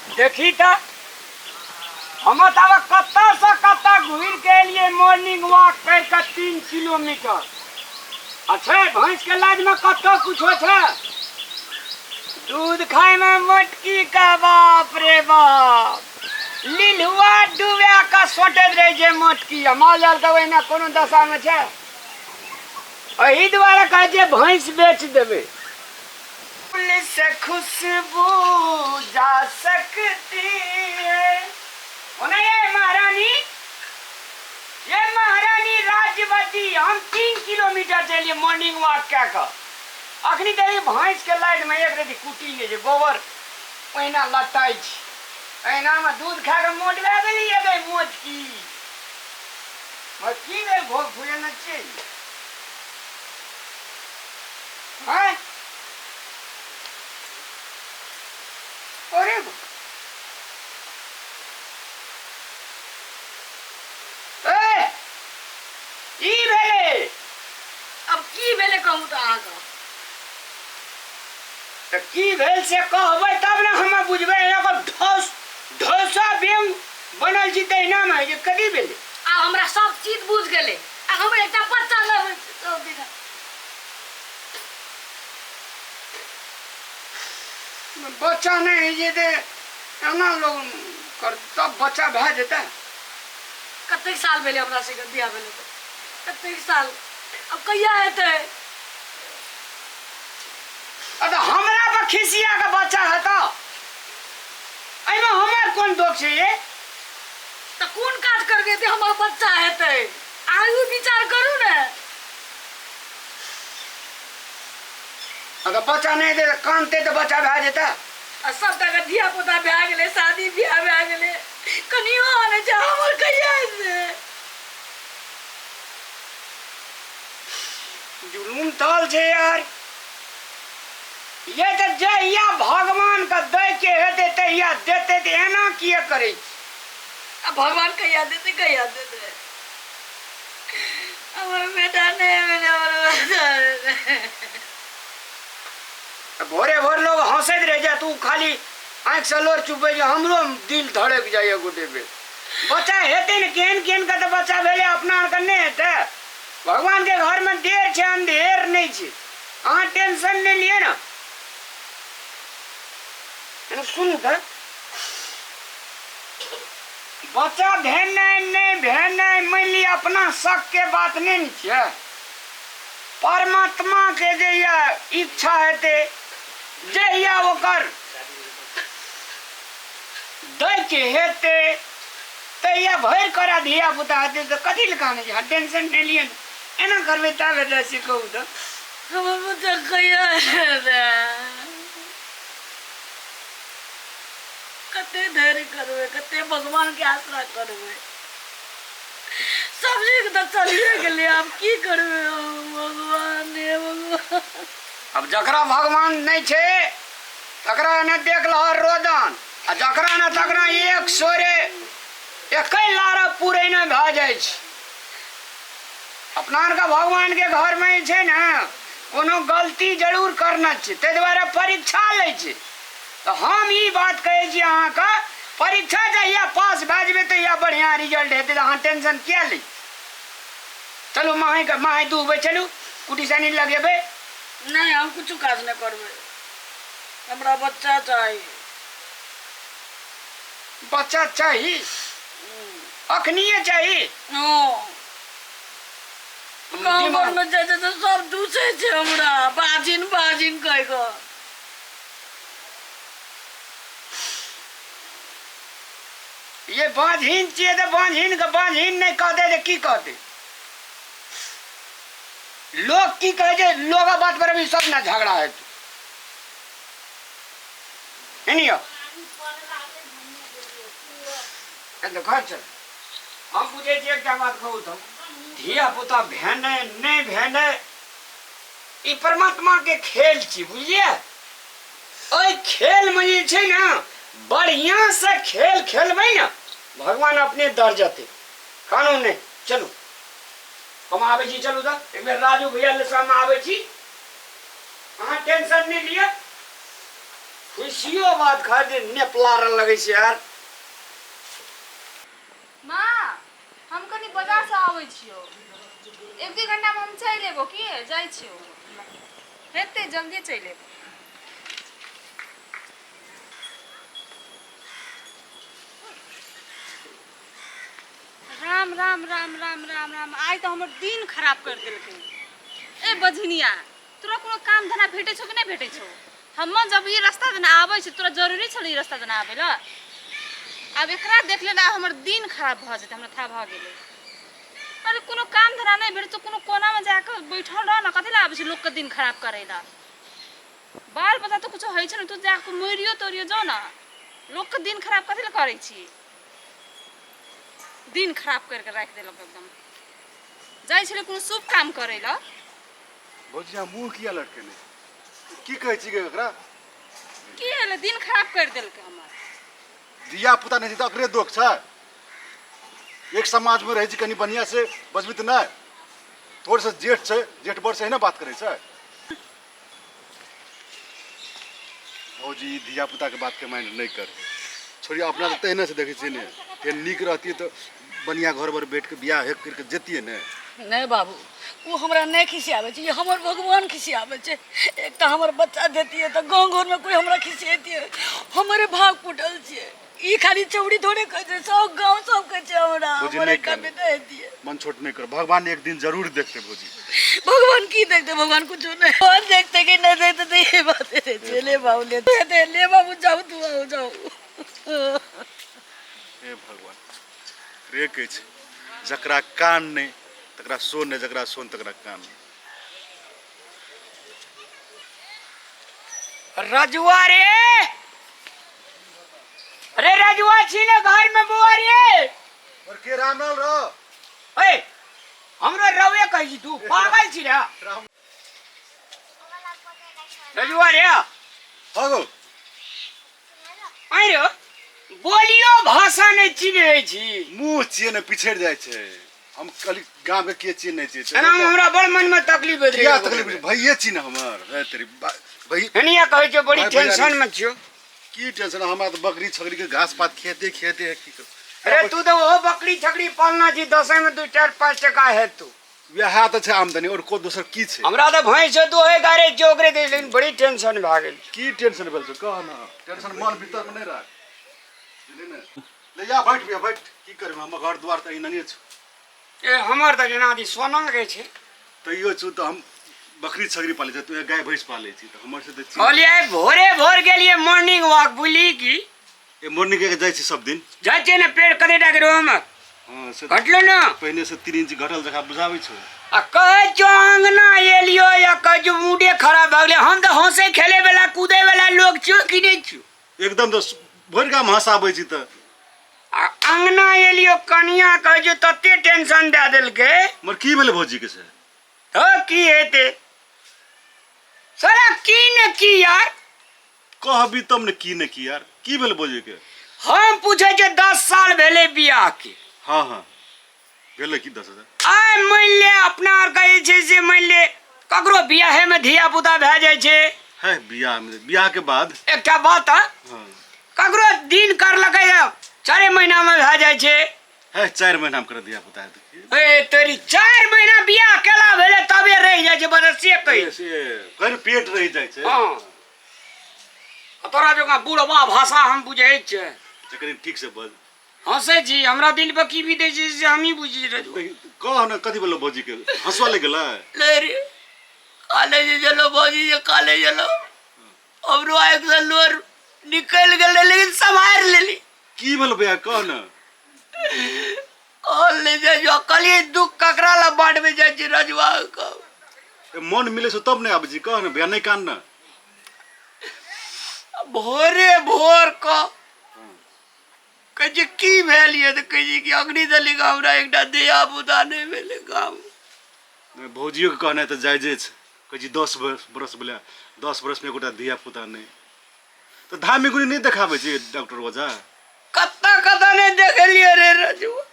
देखी तो हम कत्ता से कत्ता घूर के लिए मॉर्निंग वॉक कर 3 किलोमीटर। अच्छा भैंस के लाज में कत्तो कुछ हो दूध खाए में मोटकी का बाप रे बाप लिलुआ डूबा का सोटत रहे जे मोटकी माल का वही कोनो दशा में छे। एही द्वारा कहे जे भैंस बेच देवे से खुशबू जा सकती है। ये महारानी राजवती हम 3 किलोमीटर चलिए मॉर्निंग वॉक क्या कर अखनी देवी भैंस के लाइट में एक रही कुटी ले जे गोबर ओहिना लटाई एना में दूध खा के मोट भे गेली ये मोट की दे भोग फूले न चाहिए हैं। अरे अब की भेले कहूँ तो आगा तो की भेल से कहबै तब ना हम बुझबै एगो ढोसा बेम बनल छी तहिना में जे कथी भेले आ हमरा सब चीज बुझ गेले आ हम एकटा बच्चा लेबै तो दिन बच्चा नहीं जे दे एना लोग कर तब बच्चा भे जेता। कतेक साल भेले हमरा से बियाह भेले तो कतेक साल अब कहिया हेतै। अब हमरा पर खिसिया का बच्चा है तो एमे हमर कोन दोष है ये तो कौन काज कर गए थे हमर बच्चा हेतै आयु विचार करू ने। अगर बच्चा नहीं दे कानते तो बच्चा भे जेता। सब तक धिया पुता भे गेले शादी बियाह भे गेले कनियो आने जा हमर कहिया से जुलूम तल छे यार। ये तो जहिया भगवान का दे के हेते तहिया देते तो एना किए करे। अब भगवान कहिया देते हमर बेटा नहीं मिले भोरे भोर लोग हंसत रह जा तू खाली आँख से लोर चुपे जा हमरो दिल धड़क जाए गोटे पे बच्चा हेते न केन केन का तो बच्चा भेले अपना करने हेते भगवान के घर में देर छे अंधेर नहीं छे अहाँ टेंशन नहीं लिए ना सुन था बच्चा भेने मान ली अपना शक के बात नहीं छे परमात्मा के जे इच्छा हेते जहिया ओकर दे के हेते तहिया भर करा धिया पुता हेते तो कथी लकाने छे टेंशन नहीं लिए एना करबे तब बेटा से कहू तो हमर बच्चा कहिया कते धैर्य करबे कते भगवान के आसरा करबे सब चीज तो चलिए गेले अब की करबे भगवान हे भगवान। अब जकरा भगवान नहीं छे तकरा ने देख लह रोदन आ जकरा ने तकरा एक सोरे एक लारा पूरे न भे जाय छे। अपना का भगवान के घर में छे ना कोनो गलती जरूर करना छे ते द्वारा परीक्षा ले छे। तो हम ई बात कहे छी अहाँ का परीक्षा जहिया पास भे जेबे तहिया बढ़िया रिजल्ट हेते तो अहाँ टेंशन क्या ली। चलो माही दूबे चलू कुटी सानी लगेबे नहीं हम कुछ काज नहीं करबे हमरा बच्चा चाहिए। बच्चा चाहिए अखनिए चाहिए गाँव में जाते तो सब दूसरे छे हमरा बाजिन कह को ये बांझीन चाहिए तो बांझीन नहीं कहते की कहते लोग की कहे लोग बात पर अभी सब ना झगड़ा है नहीं हो घर चल हम पूछे एक बात कहू तो धिया पुता भेने नहीं भेने ई परमात्मा के खेल छी बुझलिए। ओई खेल में जे छे ना बढ़िया से खेल खेलबै ना भगवान अपने दर जते कानून नहीं। चलो हम आवे छी चलू तो एक बेर राजू भैया ले सामने आवे छी अहाँ टेंशन नहीं लिया खुशियो बात खातिर नेपलार लगे छै यार। माँ हम कनी बाजार से आबै छियो, एक दू घंटा में हम चलि एबो की जाइ छियो, हेते जल्दी चलि एबो। राम राम राम राम राम राम, आइ तो हमर दिन खराब कर देलकै। ए बझनिया, तोरा कोनो काम धंधा भेटै छौ कि नहीं भेटै छौ? हम जब ये रास्ता देना आबै छै, तोरा जरूरी छौ ये रास्ता देना आबै ला? अब एकरा देख लेना हमर दिन खराब भ जेतै, हमरा था भ गेलै। अरे कोनो काम धंधा नहीं भेटै तो कोनो कोना में जाके बैठल रह ना, कथि ला आबै छै लोग के दिन खराब करै ला? बाल बच्चा तो कुछ होइ छै न, तू जाके मरियो तोरियो जाओ ना, लोग के दिन खराब कथि ला करै छी? दिन खराब करके राख देलक एकदम। जाइ छले कोनो शुभ काम करै ला। भौजिया मुंह किया लटकेने की कहै छी गे एकरा? की हले दिन खराब कर देलकै हमर। दिया पुता नहीं तो अकरे दोख छै। एक समाज में रहे छी कनी बढ़िया से बजबी त नहीं, थोड़ से जेठ छै, जेठ बर से ही ना बात करे छै। भौजी दिया पुता के बात के माइंड नहीं कर, छोड़ी अपना तो तहने से देखे छी ने, ये नीक रहती तो बढ़िया घर पर बैठ के बियाह हेक करके जेतिए ने। नहीं बाबू, वो हमरा नहीं खिसियाबे छै, हमर भगवान खिसियाबे छै। एक तो हमर बच्चा देती है तो गांव घर में कोई हमरा खिसियती है, हमारे भाग फुटल छै। ई खाली चौड़ी थोड़े कह छै, सब गांव सब कह छै हमरा हमरे का बेटा हेती है। मन छोट नहीं कर, भगवान एक दिन जरूर देखते भौजी। भगवान की देखते, भगवान कुछ नहीं और देखते कि नहीं देखते तो ये बात है। चले बाबू ले बाबू जाओ तू आओ जाओ। हे भगवान रे कह छै, जकरा कान नहीं तकरा सोन नहीं, जकरा सोन तकरा कान नहीं। रजुआ रे, अरे रजुआ छी ने घर में बुआ रे। और के राम नाम रो ए हमरो रवे कह छी, तू पागल छी रे? रजुआ रे हागो आई रे, बोलियो भाषा नहीं चिन्हे छी। मुंह चिए ने पिछड़ जाय छै। हम कल गांव के के चिन्ह नहीं छै। एना हमरा बड़ मन में तकलीफ है। क्या तकलीफ भैये चिन्ह हमर है तेरी भाई। हनिया कहे छै बड़ी टेंशन में छियो। की टेंशन? हमरा तो बकरी छकरी के घास पात खेते खेते है की कर। अरे तू तो वो बकरी छकरी पालना छी, 10 में 2-4-5 टका है तू। यह तो छै आमदनी और को दोसर की छै? हमरा तो भैंस दो है गारे चोकरे दे, लेकिन बड़ी टेंशन भ गेल। की टेंशन भेल छै कह ना? टेंशन मन भीतर में नहीं राख बुझले ने। ले जा बैठ बिया बैठ, की करबे हम घर द्वार त इनने छ। ए हमर त जेना दी सोना लगे छै। तैयो छु तो हम बकरी छकरी पाले छै, तू गाय भैंस पाले छी त हमर से त कहलिए भोरे भोर गेलिए मॉर्निंग वॉक बुली की। ए मॉर्निंग के जाय छी सब दिन। जाय छै ने पेड़ कते टा के रो हम हां से घटलो ना, पहले से 3 इंच घटल जका बुझाबै छ। आ कहे छो अंगना एलियो या कहे जो मूडे खराब भ गेले। हम तो हंसे खेले वाला कूदे वाला लोग छियो कि नहीं छियो? एकदम तो भोर का हंसाबै छी त। आ अंगना एलियो कनिया कहे जो तते टेंशन दे देलके। मर की भेले भौजी के से? तो की हेते साला की न की यार? कहबी तब ने की ने की यार, की भेले भौजी के? हम पूछे जे 10 साल भेले बियाह के। हां हां भेले की 10,000? आय मान ले अपना आर कहे छै से मान ले ककरो बियाहे में धिया पुता भे जाय छै है बियाह में, बियाह के बाद एकटा बात है, हां ककरो दिन करलकै 4 महीना में भे जाय छै। है 4 महीना में कर दिया पता है तो ए तेरी 4 महीना बियाह केला भेले तबे रह जाय छै बस से कहि। से कर पेट रह जाय छै। हां तोरा जका बुढ़वा भाषा हम बुझै छै। जकरी ठीक से बोल। हंसे जी हमरा दिल पे की बीते छै से हम ही बुझि रहे। कह न कथि बोलो भौजी के? हंसवा ले गेला ले रे कॉलेज चलो भौजी जे कॉलेज चलो, हमरो एक लोर निकल गेले लेकिन संभाल लेली। की भेल भैया कह न? और ले जा जो कली दुख ककरा ला बांट में जाय छी रजवा का। मन मिले सो तब नहीं आबे छी, कह न भैया नहीं कान न। भोरे भोर का कहे की भेल ये तो कहे कि अग्नि दली का हमरा एकटा दिया बुता नहीं भेले गांव। भौजियो के कहना तो जायजे छै, कहे 10 बरस बोले 10 बरस में एकोटा धिया पुता नहीं तो धामी गुनी नहीं देखाबे छी डॉक्टर वजा। कत्ता नहीं देखलिए रे रजुआ।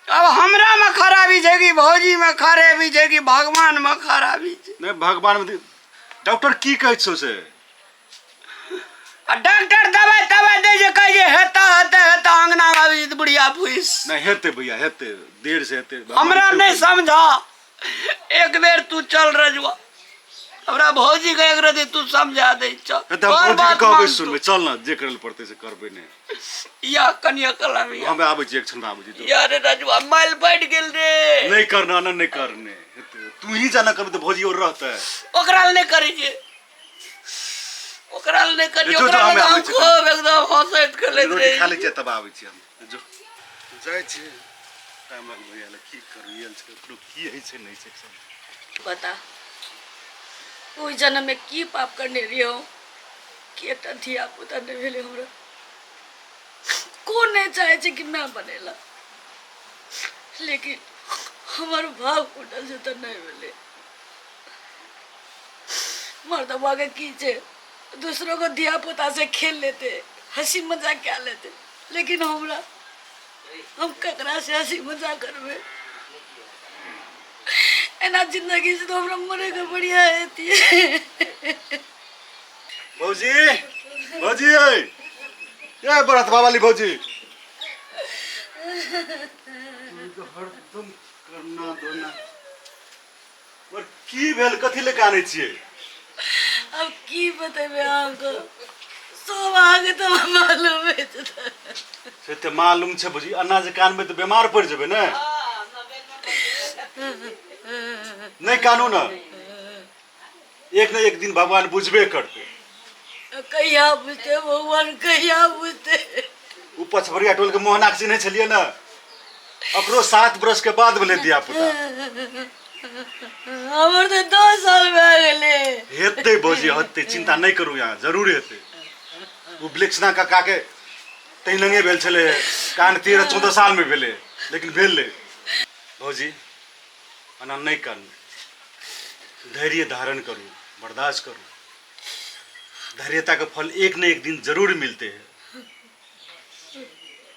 अब हमरा में खराबी छै कि भौजी में खराबी छै कि भगवान में खराबी छै? नहीं भगवान में डॉक्टर की कहे छो से? डॉक्टर दवाई दवाई दे जे कहे जे हेता अंगना में आबी त बुढ़िया फुइस नहीं हेते भैया हेते देर से हेते हमरा नहीं समझा। एक बेर तू चल रजुआ हमरा भौजी के एक रति तू समझा दे चल हेते हम भौजी के कहबै सुनबै चल ना जे करल पड़ते से करबै ने या कनिया कलम या हम आबै छी एक क्षण में आबै छी यार रजुआ माइल बैठ गेल रे नहीं करना ना नहीं करने हेते तू ही जाना कभी तो भौजी और रहता है ओकरा ले करै जे ओकरा ले करी जो ओकरा हमे ले आबै हम छै खूब एकदम हंसैत के ले रोटी खा लै छी तब आबै छी हम जो जाय छी टाइम लगबै यार की करू येल छै ककरो की होइ छै नहीं छै बता ओहि जन्म में की पाप करने रहियो कि एक धिया पुता नहीं भेले हमरा कौन नहीं चाहे छै कि मैं बनेला लेकिन हमार भाव फूटल से तो नहीं भेले मर्दबा के की छै दूसरों को धिया पुता से खेल लेते हंसी मजाक क्या लेते लेकिन हमरा हम ककरा से हंसी मजाक करबे एना जिंदगी से तो हमरा मरे के बढ़िया है भौजी भौजी ये बड़ा बाबाली भौजी हरदम करना दोना और की भेल कथि ले कानै छियै अब की बतेबे अहाँके सब आगे तो मालूम है से ते मालूम छै भौजी अनाज कानबै तऽ बीमार पड़ि जेबै ने नहीं कानू ना एक न एक दिन भगवान बुझबे करते कहिया बुझते भगवान कहिया बुझते उ पछबरिया टोल के मोहनाक्षी नहीं छलिए ना अकरो 7 बरस के बाद भेले दिया पुता हमर तो 2 साल भए गेले हेते भौजी हेते चिंता नहीं करू यहाँ जरूर हेते उ ब्लेक्सना काका के तही लंगे भेल छले कान 13-14 साल में भेले लेकिन भेले भौजी अना नहीं कान धैर्य धारण करू बर्दाश्त करू धैर्यता के फल एक न एक दिन जरूर मिलते हैं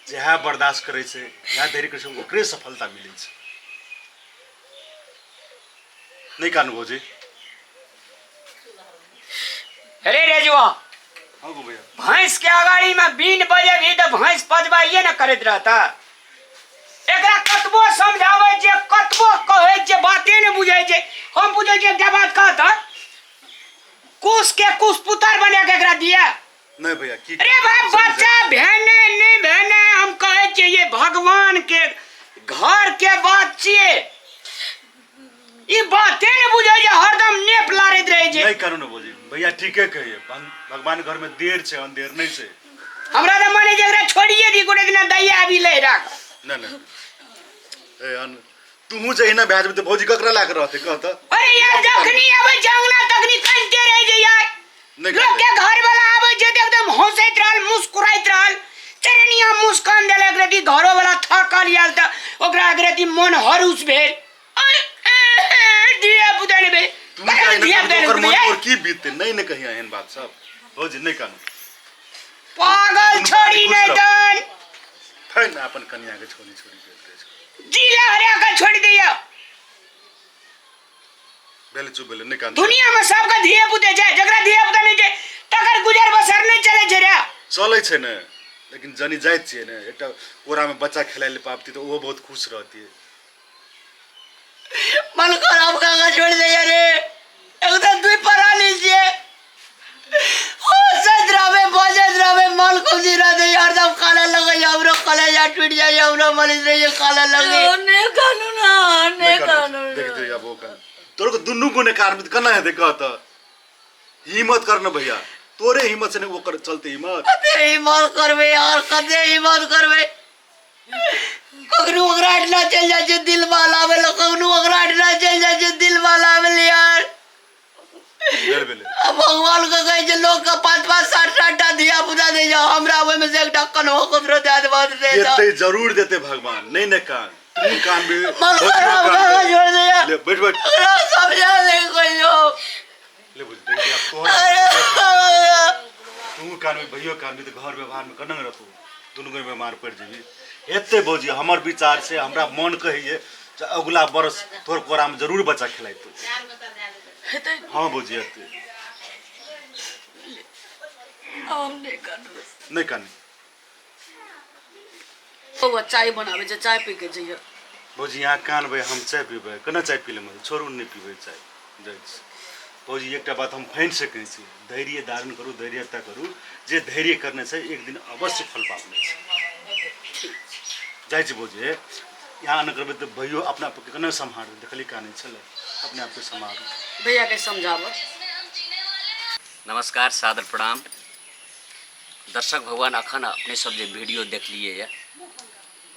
जहाँ बर्दाश्त करे से यहाँ धैर्य करे से ओकरे सफलता मिले छै नहीं कानू भौजी अरे रेजुआ हाँ गो भैया भैंस के अगाड़ी में बीन बजे भी तो भैंस पजवाइए न करत रहता एकरा कतबो समझावे जे कतबो कहे जे बाते ने बुझे जे हम बुझे जे एकटा बात कहता कुश के कुश पुतर बने के एकरा दिया नहीं भैया की अरे भाई बच्चा भेने नहीं भेने हम कहे छे ये भगवान के घर के बात छिए ई बाते ने बुझे जे हरदम नेप लारैत रहे जे नहीं कानू ना भौजी भैया ठीके कहिए भगवान घर में देर छै अंधेर नहीं छै हमरा तो मने जे एकरा छोड़िए दी गोटे दिन दैया अभी ले राख नहीं ए अन तुहू जहिना भए जेबै तऽ भौजी ककरा ला के रहतै कहत अरे यार जखनी आबै जंगला तखनी कानते रह जे यार नहीं लोग के घर वाला आबै जे त एकदम हंसैत रहल मुस्कुराइत रहल चरनिया मुस्कान देले एकरती घरो वाला थकल याल त ओकरा एकरती मन हरूस भेल दिया पुतने बे तुम क्या ओकर मन और की बीतते नहीं ने कहिया एहन बात सब भौजी नहीं कानू पागल छोड़ी नहीं दन है ना अपन कन्या के छोड़ी के जिला हरिया का छोड़ दिया बेले चुप बेले नहीं कानू दुनिया में सबका धिया पुते जाए जकरा धिया पुता नहीं जाए तकर गुजर बसर नहीं चले छै रे चलै छै ने लेकिन जनी जाइत छियै ने एकटा कोरा में बच्चा खेलाय ले पाबती तो वो बहुत खुश रहती है मन खराब का छोड़ दे रे एकदम दुई परा लीजिए हो सदरावे बजदरावे मन खुशी रहते हरदम काला लगे हमरो कलेजा टूट जाए हमरो मरीज रे काला लगे ने कानून ने कानून देख दे अब वो कान तोर को दुन्नु गुने कार्मित करना है देख कहत हिम्मत करना भैया तोरे हिम्मत से ने वो कर चलते हिम्मत कते हिम्मत करबे यार कते हिम्मत करबे कखनो ओकरा ना चल जाए जे दिल वाला आवे कखनो ओकरा ना चल जाए जे दिल वाला आवे यार बेले बेले अब भगवान का कहे जे लोग का 5-5 7-7 धिया पुता दे जाओ हमरा ओय में से एक ढक्कन हो कबरो दे दे देते जरूर देते भगवान नहीं ने कान तू कान में मन खराब का छोड़ दे यार ले बैठ बैठ समझा दे कोई जो ले बुझ देख आप तू कान में भैयो कान में तो घर व्यवहार में कनंग रहतू दुनु के बीमार पड़ जेबी एते भौजी हमर विचार से हमरा मन कहिए अगला वर्ष तोर कोरा में जरूर बच्चा खिलाइतू हाँ भौजी एते अब हम नहीं करबै। नहीं कानी बउआ चाय बनावे छै, चाय पी के जइयो। भौजी यहाँ कानबै हम चाय पीबै, केना चाय पी लेबै, छोड़ू नहीं पीबै चाय। जाइ छी भौजी एकटा बात हम फाइन सकै छी, धैर्य धारण करू, धैर्यता करू, जे धैर्य करने छै एक दिन अवश्य फल पाबने छै। जाइ छी भौजी यहाँ न करबै तो भैयो अपना आप के केना सम्हार देखली कानी छले, अपने आप के सम्हारू। भैया के समझाबो। नमस्कार, सादर प्रणाम। दर्शक भगवान अखन अपने सब जे वीडियो देख लिए है,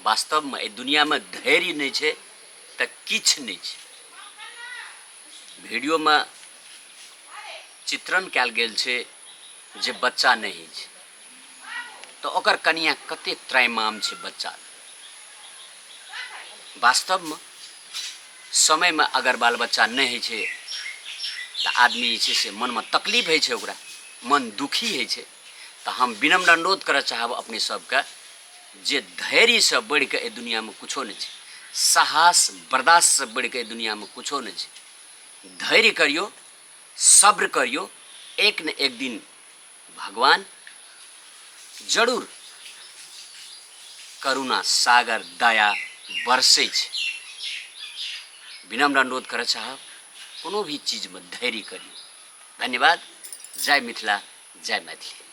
वास्तव में ए दुनिया में धैर्य नहीं है तो किछ नहीं है। वीडियो में चित्रण कैल गेल छै जे बच्चा नहीं है तो ओकर कनिया कते त्रैमाम छै बच्चा। वास्तव में समय में अगर बाल बच्चा नहीं है तो आदमी जे छै से मन में तकलीफ है छै, ओकरा मन दुखी है छै। तो हम विनम्र अनुरोध करऽ चाहब अपने सबके जे धैर्य से बढ़ के ए दुनिया में कुछो नहीं छै, साहस बर्दाश्त से बढ़ के ए दुनिया में कुछो नहीं छै। धैर्य करियो, सब्र करियो, एक न एक दिन भगवान जरूर करुणा सागर दया बरसै छै। विनम्र अनुरोध करऽ चाहब कोनो भी चीज में धैर्य करियो। धन्यवाद। जय मिथिला, जय मैथिली।